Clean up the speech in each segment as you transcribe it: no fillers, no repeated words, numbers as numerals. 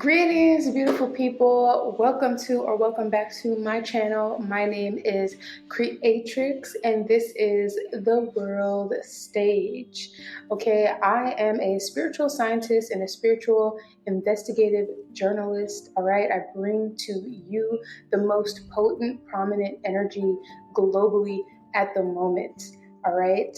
Greetings, beautiful people. Welcome to or welcome back to my channel. My name is Creatrix, and this is the world stage. Okay, I am a spiritual scientist and a spiritual investigative journalist. All right, I bring to you the most potent, prominent energy globally at the moment. All right.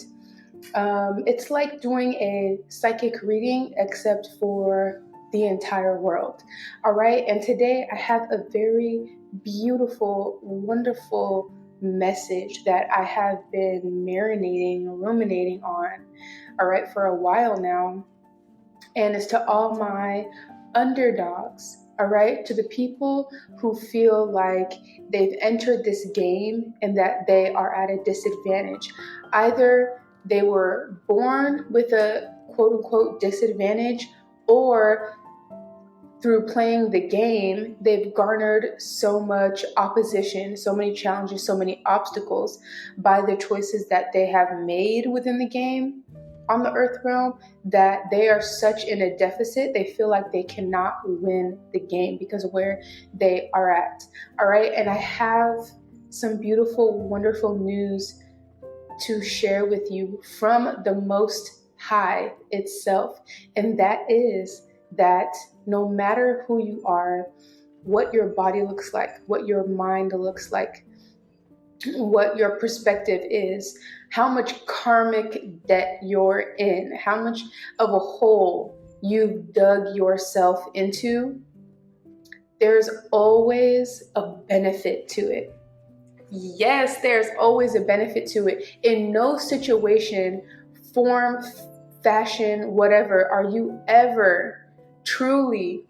It's like doing a psychic reading, except for the entire world. All right. And today I have a very beautiful, wonderful message that I have been marinating, ruminating on, all right, for a while now. And it's to all my underdogs, all right, to the people who feel like they've entered this game and that they are at a disadvantage. Either they were born with a quote unquote disadvantage, or through playing the game, they've garnered so much opposition, so many challenges, so many obstacles by the choices that they have made within the game on the earth realm, that they are such in a deficit, they feel like they cannot win the game because of where they are at. All right. And I have some beautiful, wonderful news to share with you from the Most High itself. And that is that no matter who you are, what your body looks like, what your mind looks like, what your perspective is, how much karmic debt you're in, how much of a hole you've dug yourself into, there's always a benefit to it. Yes, there's always a benefit to it. In no situation, form, fashion, whatever, are you ever truly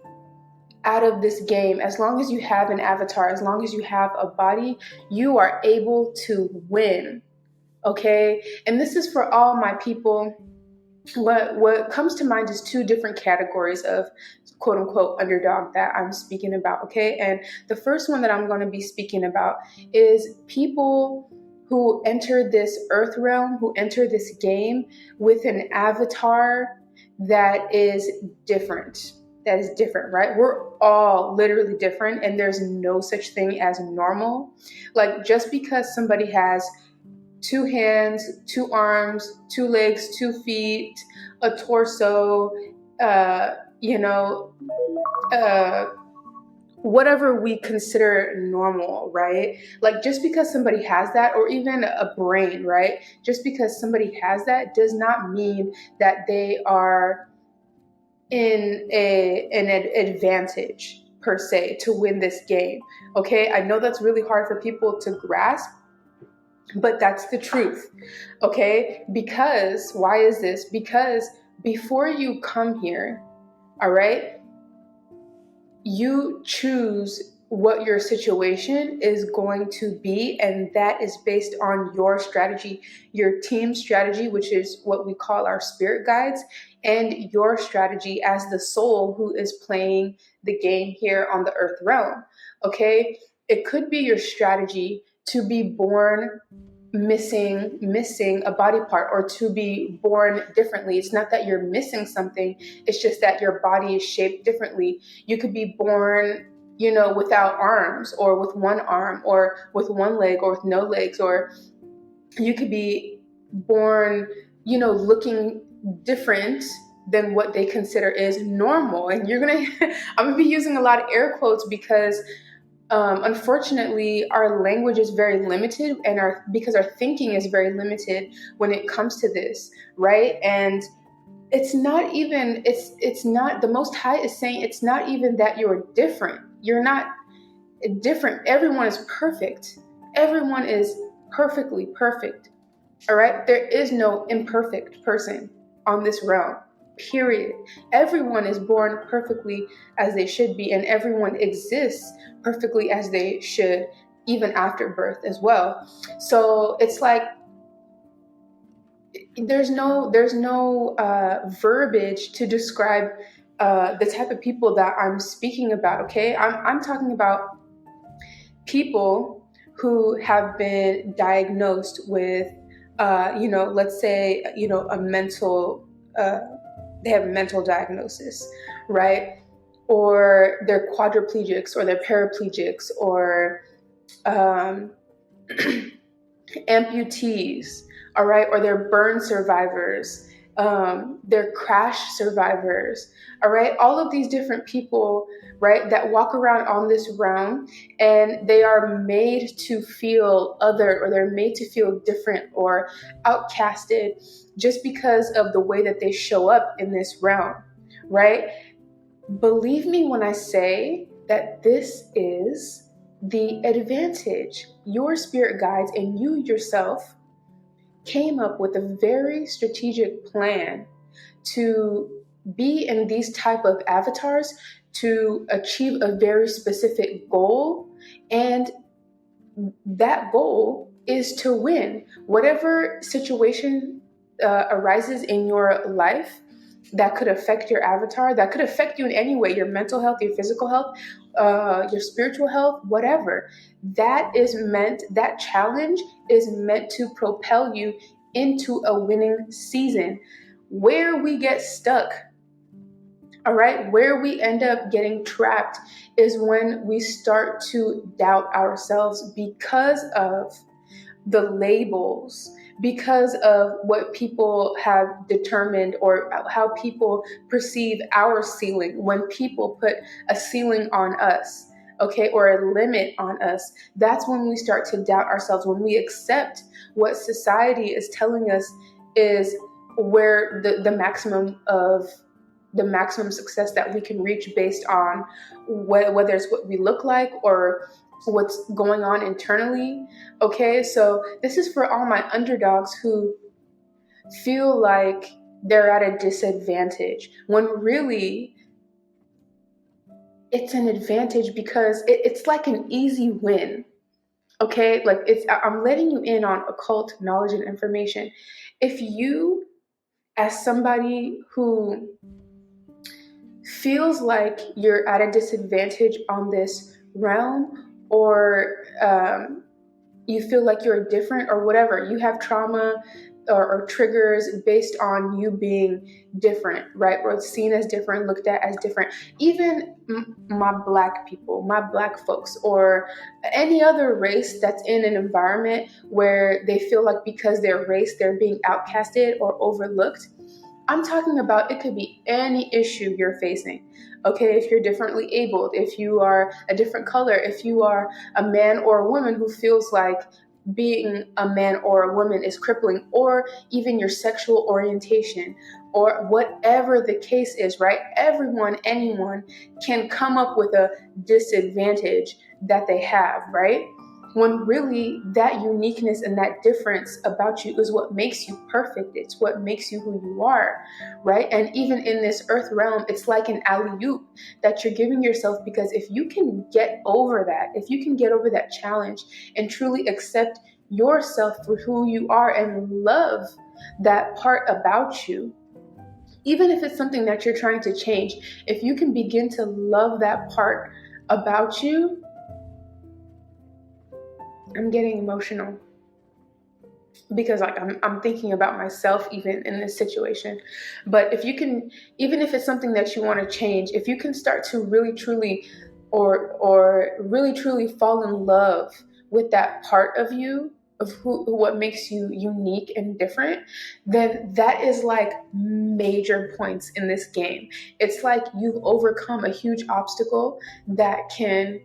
out of this game. As long as you have an avatar, as long as you have a body, you are able to win. Okay? And this is for all my people. What comes to mind is two different categories of quote unquote underdog that I'm speaking about. Okay? And the first one that I'm going to be speaking about is people who enter this earth realm, who enter this game with an avatar that is different. That is different, right? We're all literally different, and there's no such thing as normal. Like, just because somebody has 2 hands, 2 arms, 2 legs, 2 feet, a torso, whatever we consider normal, right? Like, just because somebody has that, or even a brain, right? Just because somebody has that does not mean that they are in an advantage per se to win this game. Okay, I know that's really hard for people to grasp, but that's the truth. Okay, because why is this? Because before you come here, all right, you choose what your situation is going to be, and that is based on your strategy, your team strategy, which is what we call our spirit guides, and your strategy as the soul who is playing the game here on the earth realm. Okay, it could be your strategy to be born missing a body part, or to be born differently. It's not that you're missing something, it's just that your body is shaped differently. You could be born, without arms, or with 1 arm, or with 1 leg, or with no legs, or you could be born, looking different than what they consider is normal. And I'm gonna be using a lot of air quotes because unfortunately our language is very limited, and because our thinking is very limited when it comes to this, right? And it's not, the Most High is saying it's not even that you're different. You're not different. Everyone is perfect. Everyone is perfectly perfect. All right? There is no imperfect person on this realm, period. Everyone is born perfectly as they should be, and everyone exists perfectly as they should, even after birth as well. So it's like, there's no verbiage to describe the type of people that I'm speaking about. Okay, I'm talking about people who have been diagnosed with, let's say, a mental, they have a mental diagnosis, right? or they're quadriplegics, or they're paraplegics, or amputees, all right, or they're burn survivors, they're crash survivors, all right, all of these different people, right, that walk around on this realm, and they are made to feel other, or they're made to feel different or outcasted just because of the way that they show up in this realm, right? Believe me when I say that this is the advantage. Your spirit guides and you yourself came up with a very strategic plan to be in these type of avatars to achieve a very specific goal, and that goal is to win whatever situation arises in your life that could affect your avatar, that could affect you in any way, your mental health, your physical health, your spiritual health, whatever. That challenge is meant to propel you into a winning season. Where we get stuck, all right, where we end up getting trapped is when we start to doubt ourselves because of the labels, because of what people have determined, or how people perceive our ceiling. When people put a ceiling on us, okay, or a limit on us, that's when we start to doubt ourselves. When we accept what society is telling us is where the maximum success that we can reach based on whether it's what we look like or what's going on internally. Okay, so this is for all my underdogs who feel like they're at a disadvantage, when really it's an advantage, because it's like an easy win. Okay, like I'm letting you in on occult knowledge and information. If you, as somebody who feels like you're at a disadvantage on this realm, or you feel like you're different, or whatever, you have trauma or triggers based on you being different, right? Or seen as different, looked at as different. Even my Black people, my Black folks, or any other race that's in an environment where they feel like because they're race, they're being outcasted or overlooked. I'm talking about, it could be any issue you're facing. Okay, if you're differently abled, if you are a different color, if you are a man or a woman who feels like being a man or a woman is crippling, or even your sexual orientation, or whatever the case is, right? Anyone can come up with a disadvantage that they have, right? When really that uniqueness and that difference about you is what makes you perfect. It's what makes you who you are, right? And even in this earth realm, it's like an alley-oop that you're giving yourself, because if you can get over that, if you can get over that challenge and truly accept yourself for who you are and love that part about you, even if it's something that you're trying to change, if you can begin to love that part about you, I'm getting emotional because like I'm thinking about myself even in this situation. But if you can, even if it's something that you want to change, if you can start to really truly or really truly fall in love with that part of you, of what makes you unique and different, then that is like major points in this game. It's like you've overcome a huge obstacle that can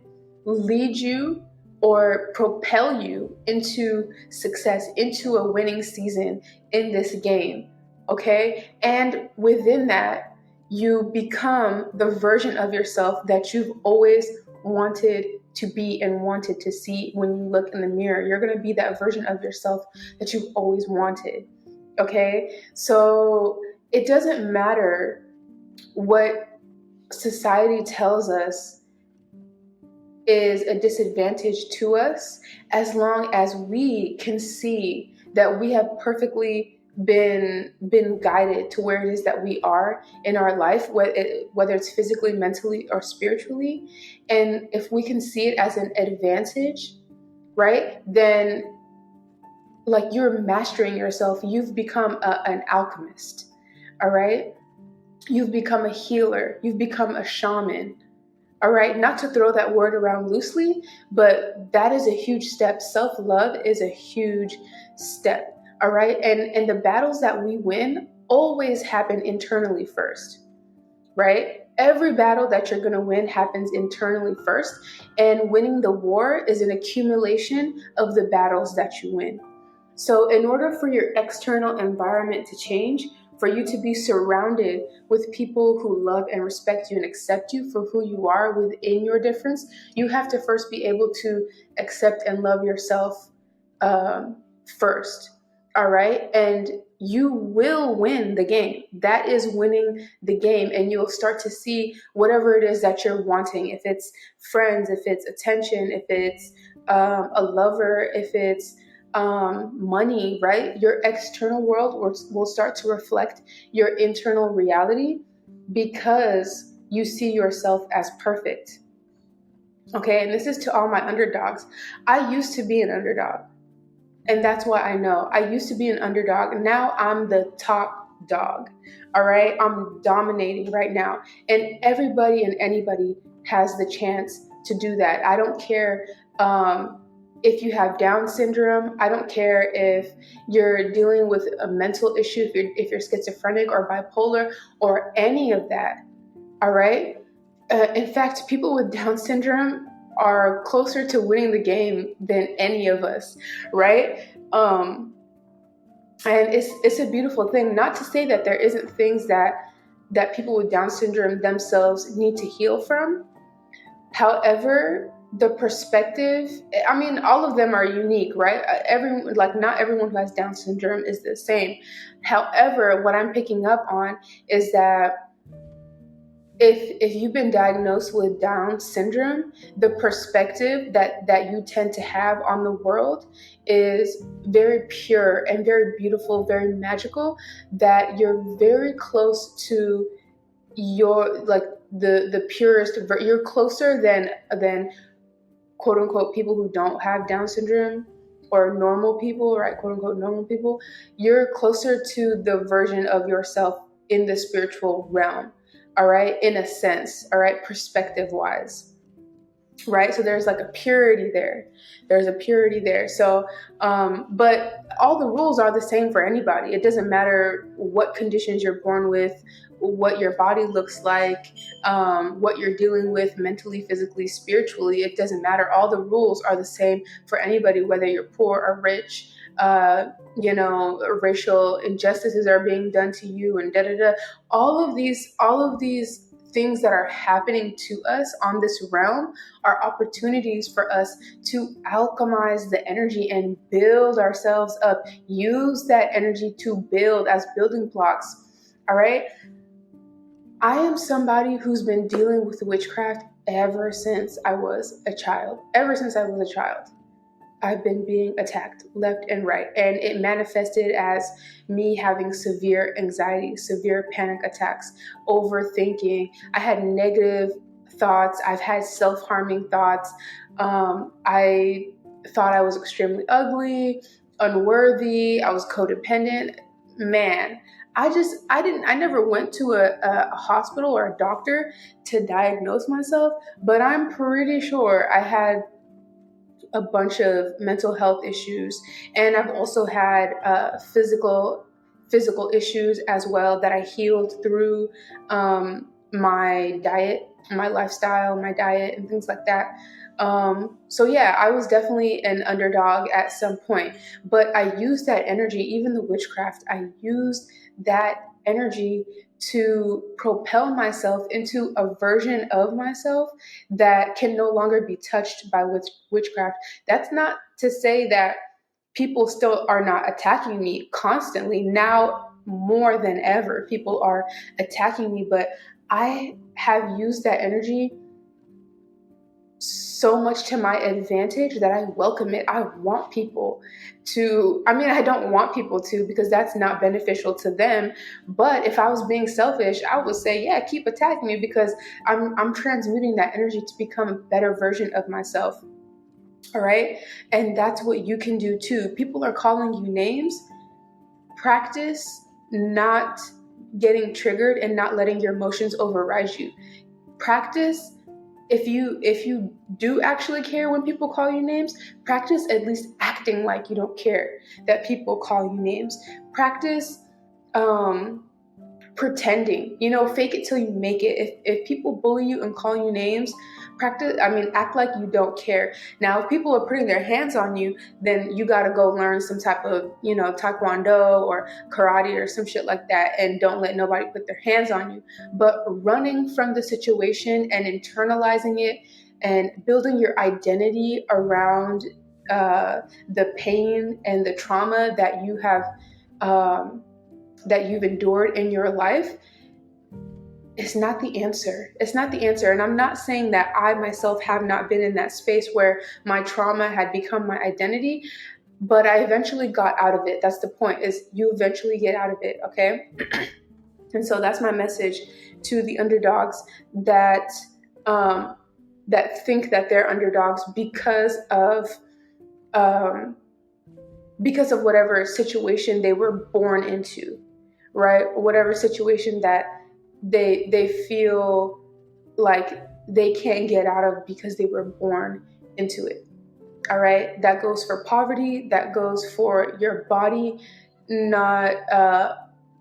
lead you or propel you into success, into a winning season in this game, okay? And within that, you become the version of yourself that you've always wanted to be and wanted to see. When you look in the mirror, you're going to be that version of yourself that you've always wanted, okay? So it doesn't matter what society tells us is a disadvantage to us, as long as we can see that we have perfectly been guided to where it is that we are in our life, whether it's physically, mentally, or spiritually. And if we can see it as an advantage, right, then like you're mastering yourself. You've become an alchemist, all right? You've become a healer. You've become a shaman. All right. Not to throw that word around loosely, but that is a huge step. Self-love is a huge step. All right. And the battles that we win always happen internally first, right? Every battle that you're going to win happens internally first. And winning the war is an accumulation of the battles that you win. So, in order for your external environment to change, for you to be surrounded with people who love and respect you and accept you for who you are within your difference, you have to first be able to accept and love yourself first. All right. And you will win the game. That is winning the game. And you'll start to see whatever it is that you're wanting. If it's friends, if it's attention, if it's a lover, if it's money, right? Your external world will start to reflect your internal reality because you see yourself as perfect. Okay, and this is to all my underdogs. I used to be an underdog, and that's why I know. I used to be an underdog, and now I'm the top dog. All right, I'm dominating right now, and everybody and anybody has the chance to do that. I don't care if you have Down syndrome. I don't care if you're dealing with a mental issue, if you're schizophrenic or bipolar or any of that. All right. In fact, people with Down syndrome are closer to winning the game than any of us, right? And it's a beautiful thing. Not to say that there isn't things that people with Down syndrome themselves need to heal from. However, the perspective, I mean, all of them are unique, right? Not everyone who has Down syndrome is the same. However, what I'm picking up on is that if you've been diagnosed with Down syndrome, the perspective that you tend to have on the world is very pure and very beautiful, very magical, that you're very close to your, like, the purest, you're closer than quote unquote people who don't have Down syndrome or normal people, right? Quote unquote normal people. You're closer to the version of yourself in the spiritual realm. All right, in a sense, all right, perspective wise, right? So there's like a purity there. There's a purity there. So, but all the rules are the same for anybody. It doesn't matter what conditions you're born with, what your body looks like, what you're dealing with mentally, physically, spiritually. It doesn't matter. All the rules are the same for anybody, whether you're poor or rich. Racial injustices are being done to you, and all of these things that are happening to us on this realm are opportunities for us to alchemize the energy and build ourselves up. Use that energy to build as building blocks. All right. I am somebody who's been dealing with witchcraft ever since I was a child. Ever since I was a child, I've been being attacked left and right. And it manifested as me having severe anxiety, severe panic attacks, overthinking. I had negative thoughts. I've had self-harming thoughts. I thought I was extremely ugly, unworthy. I was codependent. Man, I never went to a hospital or a doctor to diagnose myself, but I'm pretty sure I had a bunch of mental health issues, and I've also had physical issues as well that I healed through my diet, my lifestyle, my diet, and things like that. So yeah, I was definitely an underdog at some point, but I used that energy, even the witchcraft, I used that energy to propel myself into a version of myself that can no longer be touched by witchcraft. That's not to say that people still are not attacking me constantly. Now, more than ever, people are attacking me, but I have used that energy so much to my advantage that I welcome it. I want people to, I don't want people to, because that's not beneficial to them. But if I was being selfish, I would say, yeah, keep attacking me, because I'm transmuting that energy to become a better version of myself. All right. And that's what you can do too. People are calling you names. Practice not getting triggered and not letting your emotions override you. Practice, if you do actually care when people call you names, practice at least acting like you don't care that people call you names. Practice pretending, fake it till you make it. If people bully you and call you names, act like you don't care. Now, if people are putting their hands on you, then you got to go learn some type of, taekwondo or karate or some shit like that, and don't let nobody put their hands on you. But running from the situation and internalizing it and building your identity around the pain and the trauma that you have that you've endured in your life, it's not the answer. It's not the answer. And I'm not saying that I myself have not been in that space where my trauma had become my identity, but I eventually got out of it. That's the point, is you eventually get out of it, okay? And so that's my message to the underdogs that think that they're underdogs because of whatever situation they were born into, right? Whatever situation that they feel like they can't get out of because they were born into it. All right, that goes for poverty, that goes for your body not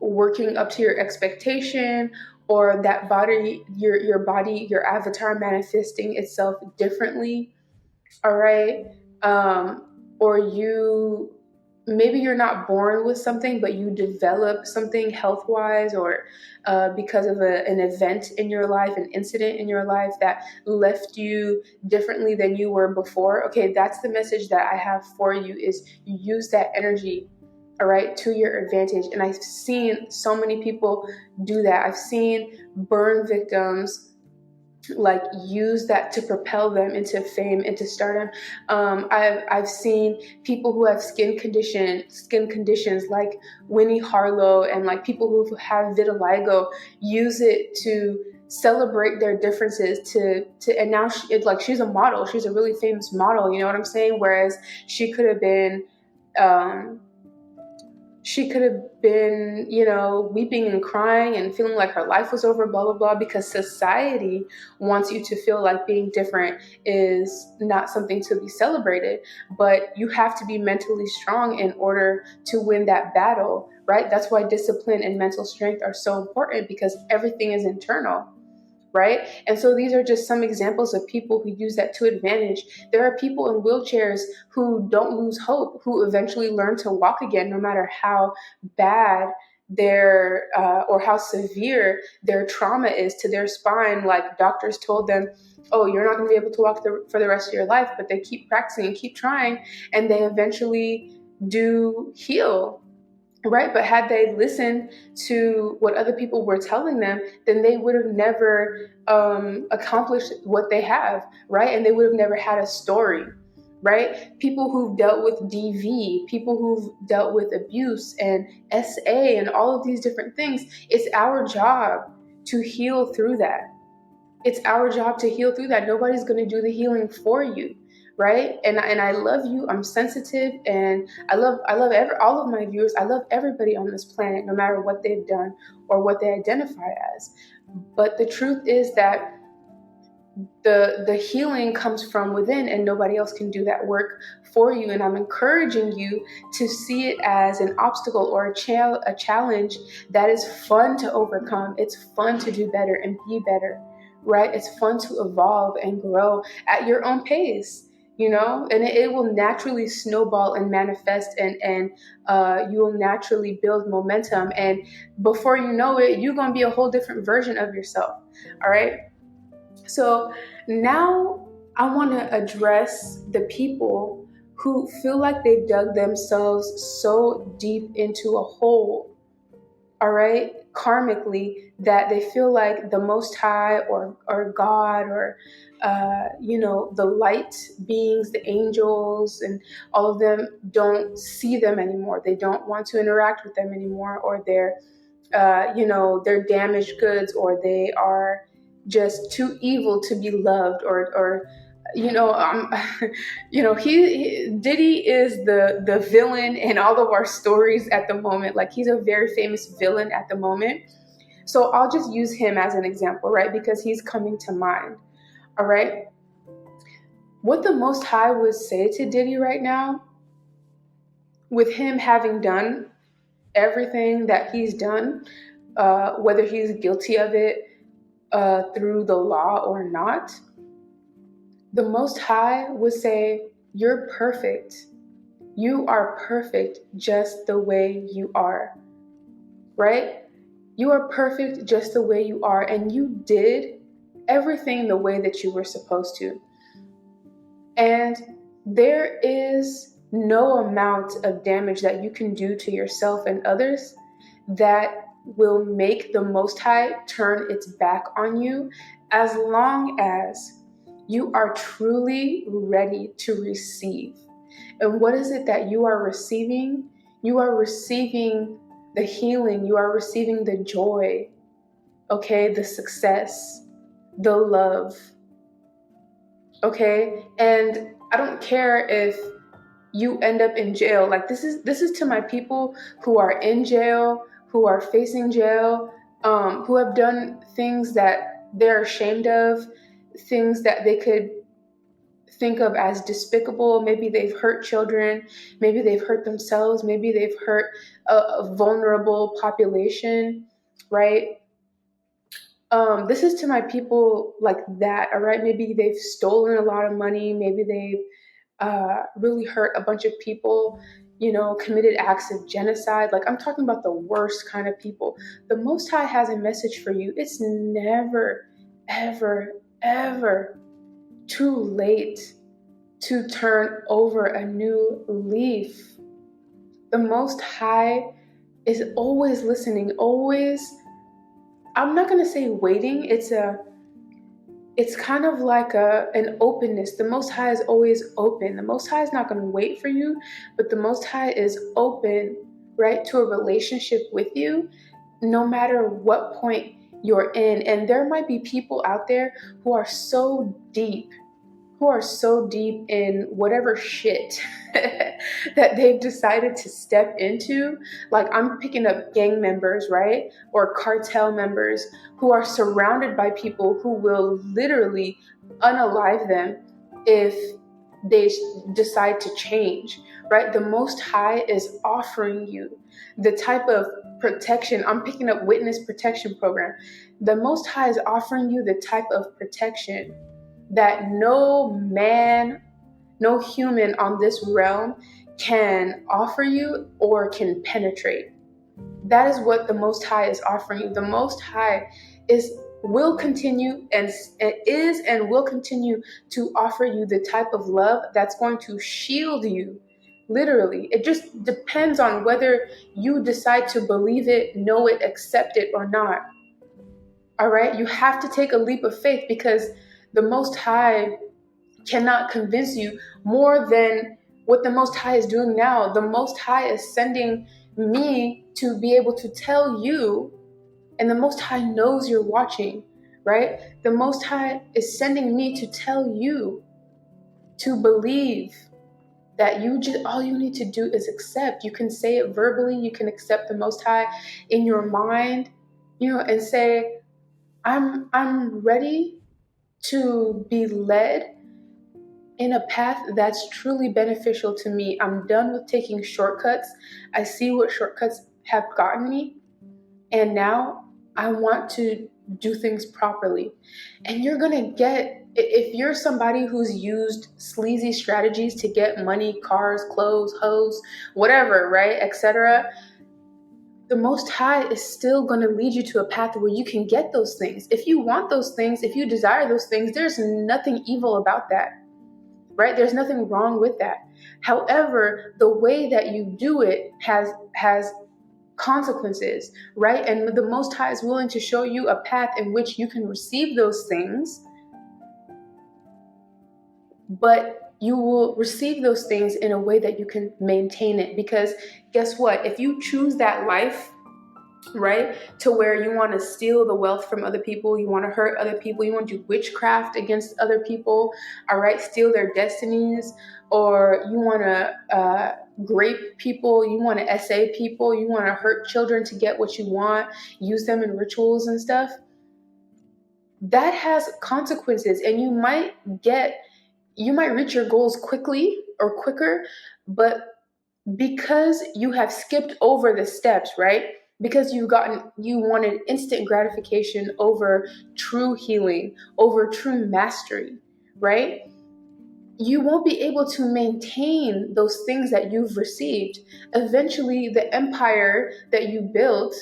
working up to your expectation, or that body, your body, your avatar manifesting itself differently. All right, or maybe you're not born with something, but you develop something health-wise, or because of an event in your life, an incident in your life that left you differently than you were before. Okay, that's the message that I have for you, is you use that energy, all right, to your advantage. And I've seen so many people do that. I've seen burn victims like use that to propel them into fame, into stardom. I've seen people who have skin conditions like Winnie Harlow, and like people who have vitiligo use it to celebrate their differences, and now she's a model. She's a really famous model, you know what I'm saying? Whereas she could have been weeping and crying and feeling like her life was over, blah, blah, blah, because society wants you to feel like being different is not something to be celebrated. But you have to be mentally strong in order to win that battle, right? That's why discipline and mental strength are so important, because everything is internal. Right? And so these are just some examples of people who use that to advantage. There are people in wheelchairs who don't lose hope, who eventually learn to walk again, no matter how bad their or how severe their trauma is to their spine. Like doctors told them, oh, you're not going to be able to walk for the rest of your life, but they keep practicing and keep trying, and they eventually do heal. Right? But had they listened to what other people were telling them, then they would have never accomplished what they have, right? And they would have never had a story, right? People who've dealt with DV, people who've dealt with abuse and SA and all of these different things, it's our job to heal through that. It's our job to heal through that. Nobody's going to do the healing for you. Right? And I love you. I'm sensitive, and I love all of my viewers. I love everybody on this planet, no matter what they've done or what they identify as. But the truth is that the healing comes from within, and nobody else can do that work for you. And I'm encouraging you to see it as an obstacle or a challenge that is fun to overcome. It's fun to do better and be better, right? It's fun to evolve and grow at your own pace. And it will naturally snowball and manifest, and you will naturally build momentum. And before you know it, you're going to be a whole different version of yourself. All right. So now I want to address the people who feel like they've dug themselves so deep into a hole, all right, karmically, that they feel like the Most High or God or the light beings, the angels, and all of them don't see them anymore. They don't want to interact with them anymore, or they're damaged goods, or they are just too evil to be loved, or Diddy is the villain in all of our stories at the moment. Like, he's a very famous villain at the moment. So I'll just use him as an example, right? Because he's coming to mind. All right. What the Most High would say to Diddy right now, with him having done everything that he's done, whether he's guilty of it through the law or not, the Most High would say, "You're perfect. You are perfect just the way you are." Right? You are perfect just the way you are, and you did everything the way that you were supposed to. And there is no amount of damage that you can do to yourself and others that will make the Most High turn its back on you, as long as you are truly ready to receive. And what is it that you are receiving? You are receiving the healing, you are receiving the joy, okay, the success, the love, okay? And I don't care if you end up in jail. Like, this is to my people who are in jail, who are facing jail, who have done things that they're ashamed of, things that they could think of as despicable. Maybe they've hurt children, maybe they've hurt themselves, maybe they've hurt a vulnerable population, right? This is to my people like that, all right? Maybe they've stolen a lot of money, maybe they've really hurt a bunch of people, committed acts of genocide. Like, I'm talking about the worst kind of people. The Most High has a message for you. It's never, ever, ever too late to turn over a new leaf. The Most High is always listening, always. I'm not going to say waiting. It's kind of like an openness. The Most High is always open. The Most High is not going to wait for you, but the Most High is open, right, to a relationship with you, no matter what point you're in. And there might be people out there who are so deep in whatever shit that they've decided to step into. Like, I'm picking up gang members, right? Or cartel members who are surrounded by people who will literally unalive them if they decide to change, right? The Most High is offering you the type of protection. I'm picking up witness protection program. The Most High is offering you the type of protection that no man, no human on this realm can offer you or can penetrate. That is what the Most High is offering you. The Most High will continue and will continue to offer you the type of love that's going to shield you. Literally, it just depends on whether you decide to believe it, know it, accept it, or not. All right, you have to take a leap of faith, because the Most High cannot convince you more than what the Most High is doing now. The Most High is sending me to be able to tell you, and the Most High knows you're watching, right? The Most High is sending me to tell you to believe that all you need to do is accept. You can say it verbally, you can accept the Most High in your mind, and say, I'm ready to be led in a path that's truly beneficial to me. I'm done with taking shortcuts. I see what shortcuts have gotten me, and now I want to do things properly. And you're going to get, if you're somebody who's used sleazy strategies to get money, cars, clothes, hoes, whatever, right, etc., the Most High is still going to lead you to a path where you can get those things. If you want those things, if you desire those things, there's nothing evil about that, right? There's nothing wrong with that. However, the way that you do it has consequences, right? And the Most High is willing to show you a path in which you can receive those things, but you will receive those things in a way that you can maintain it. Because guess what? If you choose that life, right? To where you want to steal the wealth from other people, you want to hurt other people, you want to do witchcraft against other people, all right? Steal their destinies, or you want to grape people, you want to SA people, you want to hurt children to get what you want, use them in rituals and stuff. That has consequences, and you might reach your goals quickly or quicker, but because you have skipped over the steps, right? Because you wanted instant gratification over true healing, over true mastery, right? You won't be able to maintain those things that you've received. Eventually, the empire that you built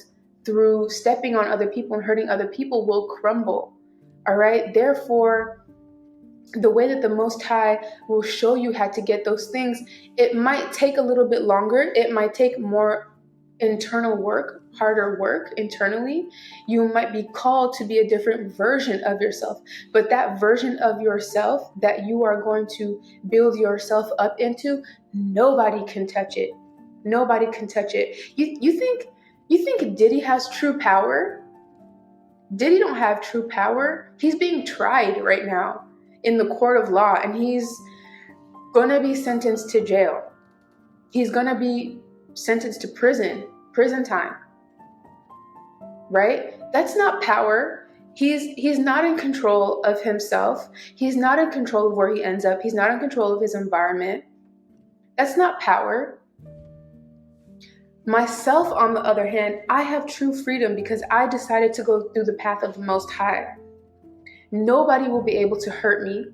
through stepping on other people and hurting other people will crumble. All right? Therefore, the way that the Most High will show you how to get those things, it might take a little bit longer. It might take more internal work, harder work internally. You might be called to be a different version of yourself, but that version of yourself that you are going to build yourself up into, nobody can touch it. Nobody can touch it. You think Diddy has true power? Diddy don't have true power. He's being tried right now in the court of law, and he's gonna be sentenced to jail. He's gonna be sentenced to prison time, right? That's not power. He's not in control of himself. He's not in control of where he ends up. He's not in control of his environment. That's not power. Myself, on the other hand, I have true freedom because I decided to go through the path of the Most High. Nobody will be able to hurt me.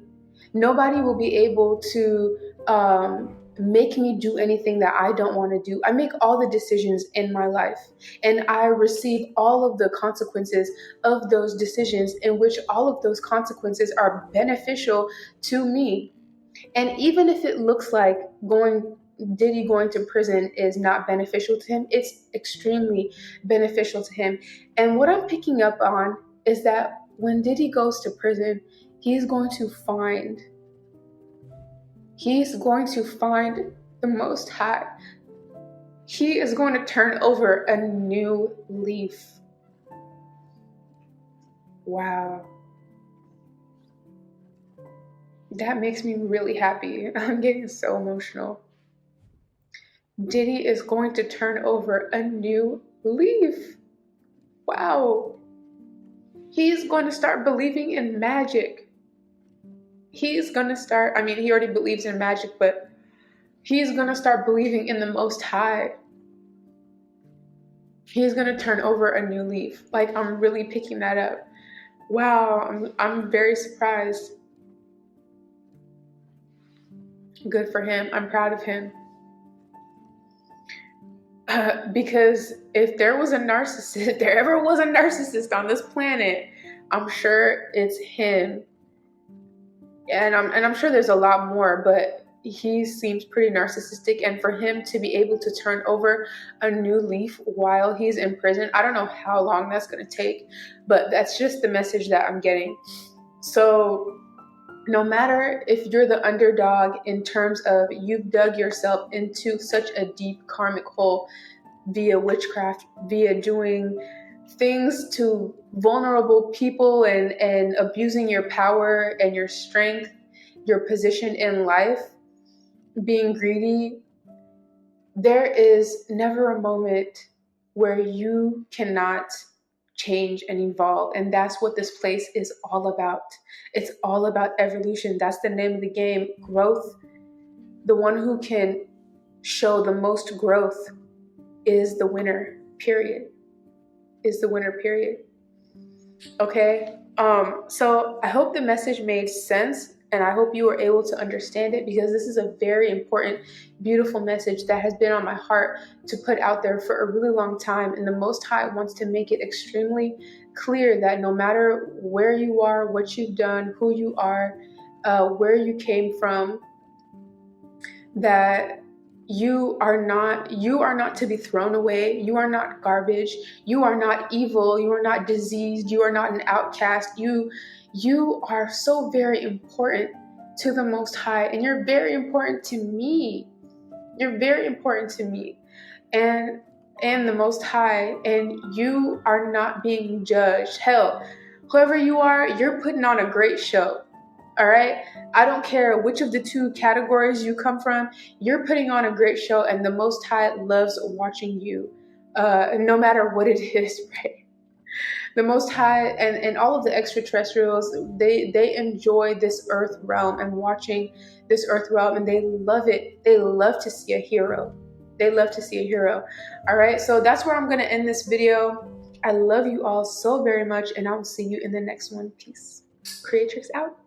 Nobody will be able to make me do anything that I don't want to do. I make all the decisions in my life, and I receive all of the consequences of those decisions, in which all of those consequences are beneficial to me. And even if it looks like Diddy going to prison is not beneficial to him, it's extremely beneficial to him. And what I'm picking up on is that when Diddy goes to prison, he's going to find the Most High. He is going to turn over a new leaf. Wow. That makes me really happy. I'm getting so emotional. Diddy is going to turn over a new leaf. Wow. He's going to start believing in magic. He's going to start, he already believes in magic, but he's going to start believing in the Most High. He's going to turn over a new leaf. Like, I'm really picking that up. Wow, I'm very surprised. Good for him. I'm proud of him. Because if there ever was a narcissist on this planet, I'm sure it's him. And I'm sure there's a lot more, but he seems pretty narcissistic. And for him to be able to turn over a new leaf while he's in prison, I don't know how long that's going to take, but that's just the message that I'm getting. So no matter if you're the underdog in terms of you've dug yourself into such a deep karmic hole via witchcraft, via doing things to vulnerable people and abusing your power and your strength, your position in life, being greedy, there is never a moment where you cannot change and evolve. And that's what this place is all about. It's all about evolution. That's the name of the game. Growth. The one who can show the most growth is the winner, period. Okay? So I hope the message made sense, and I hope you were able to understand it, because this is a very important, beautiful message that has been on my heart to put out there for a really long time. And the Most High wants to make it extremely clear that no matter where you are, what you've done, who you are, where you came from, that you are not to be thrown away. You are not garbage. You are not evil. You are not diseased. You are not an outcast. You are so very important to the Most High, and you're very important to me. You're very important to me. And and the Most High, and you are not being judged. Hell, whoever you are, you're putting on a great show. All right? I don't care which of the two categories you come from, you're putting on a great show, and the Most High loves watching you, no matter what it is, right? The Most High and all of the extraterrestrials, they enjoy this earth realm and watching this earth realm, and they love it. They love to see a hero. They love to see a hero. All right, so that's where I'm going to end this video. I love you all so very much, and I will see you in the next one. Peace. Creatrix out.